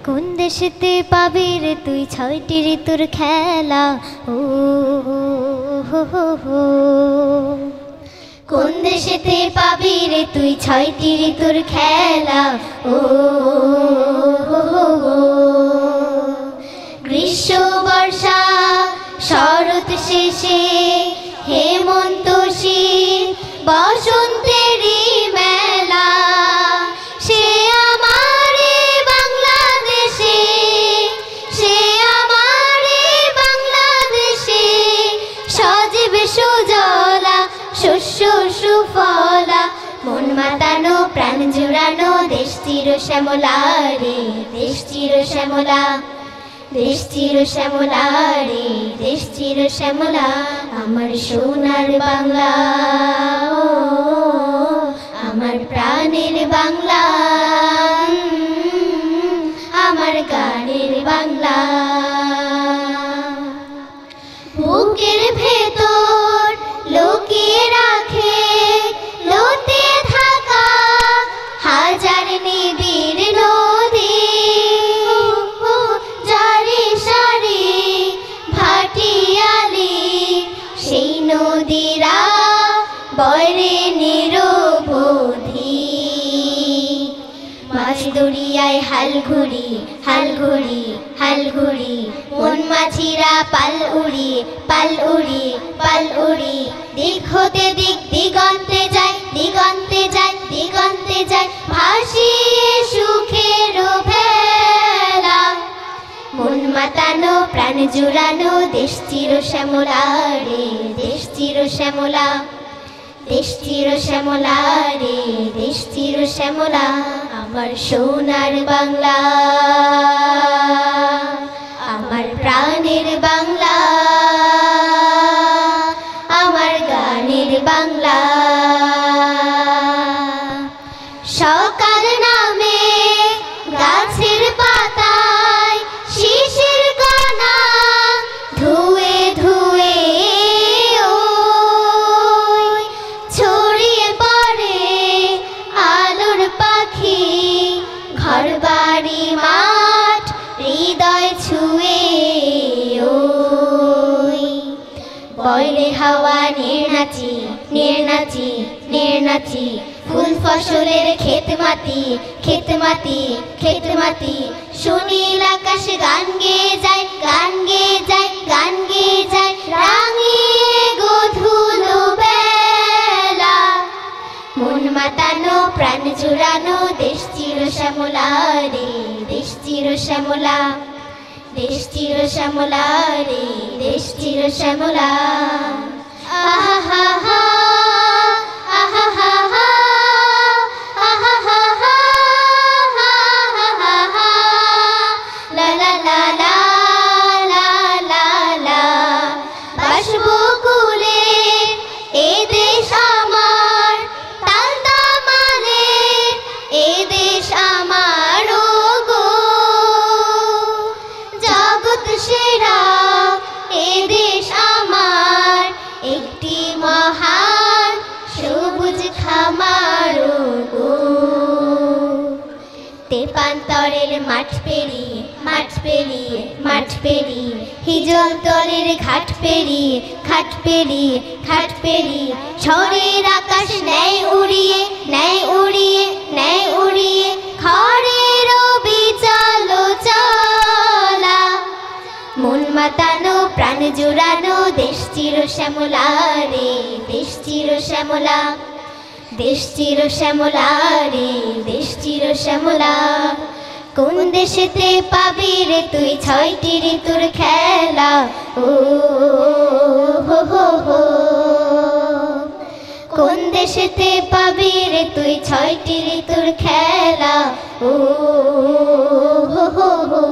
কোন দেশেতে পাবি রে তুই ছয়টি ঋতুর খেলা, ও হো হো হো। কোন দেশেতে পাবি রে তুই ছয়টি ঋতুর খেলা, ও হো হো হো। গ্রীষ্ম বর্ষা শরৎ শেষে হেমন্ত শীত বসন্তেরই মেলা, সে আমার বাংলাদেশে, সে আমার বাংলাদেশে। সজীবে সুজলা শস্য সুফলা, মন মাতানো প্রাণ জুড়ানো দেশ চির শ্যামলা রে, দেশ চির শ্যামলা, দেশ চির শ্যামলা রে, দেশ চির শ্যামলা। আমার সোনার বাংলা, ও আমার প্রাণের বাংলা, আমার গানের বাংলা। বুকের ভেতর লুকিয়ে রাখে লুতে থাকা হাজার নিবিড় নদী, জারি সারি ভাটিয়ালি সেই নদীরা বরে নিরবধি। মাছ দরিয়ায় হাল ঘুরি, হাল ঘুরি, হাল ঘুরি, মন মাছিরা পাল উড়ি, পাল উড়ি, পাল উড়ি। দিক হতে দিক দিগন্তে যায়, দিগন্তে যায়, দিগন্তে যায়, ভাসিয়ে সুখের ভেলা। মন মাতানো প্রাণ জুড়ানো দেশ চির শ্যামলা রে, দেশ চির শ্যামলা, দেশ চির শ্যামলা রে, দেশ চির শ্যামলা। আমার সোনার বাংলা, আমার প্রাণের বাংলা, আমার গানের বাংলা। সকাল নামে গাছের পাতায় শিশির কণা ধুয়ে ধুয়ে ওই ছড়িয়ে পড়ে আলোর পাখি, ঘর বাড়ি মাঠ হৃদয় ছুঁয়ে ওই। বয়রে হাওয়া নির্নাচি, নির্নাচি, নির্নাচি, ফুল ফসলের ক্ষেত মাটি, ক্ষেত মাটি, ক্ষেত মাটি। সুনীল আকাশ গান গেয়ে যায়, গান গেয়ে যায়, গান গেয়ে যায়, রাঙিয়ে গধূল বেলা। মন মাতানো প্রাণ জুড়ানো দেশ চির শ্যামলা রে, দেশ চির শ্যামলা, দেশ চির শ্যামলা রে, দেশ চির শ্যামলা। আহা হা হা, আহা হা হা, আহা হা হা, লা লা লা লা লা লা লা। বাসবকুলে এ দেশ আমার, তাল তামালে এ দেশ আমার, ও গো জগৎ সেরা এ দেশ আমার, একটি মহান সবুজ খামার, ও গো। তেপান্তরের মাঠ পেরিয়ে, মাঠ পেরিয়ে, মাঠ পেরিয়ে, হিজল তলের ঘাট পেরিয়ে, ঘাট পেরিয়ে, ঘাট পেরিয়ে, ঝড়ের আকাশ নেয় উড়িয়ে, নেয় উড়িয়ে, নেয় উড়িয়ে, খড়ের বিচল চলা। মন মাতানো প্রাণ জুড়ানো দেশ চির শ্যামলা রে, দেশ চির শ্যামলা, দেশ চির শ্যামলা রে, দেশ চির শ্যামলা। কোন দেশেতে পাবি রে তুই ছয়টি ঋতুর খেলা, ও হো হো হো। কোন দেশেতে পাবি রে তুই ছয়টি ঋতুর খেলা, ও হো হো হো।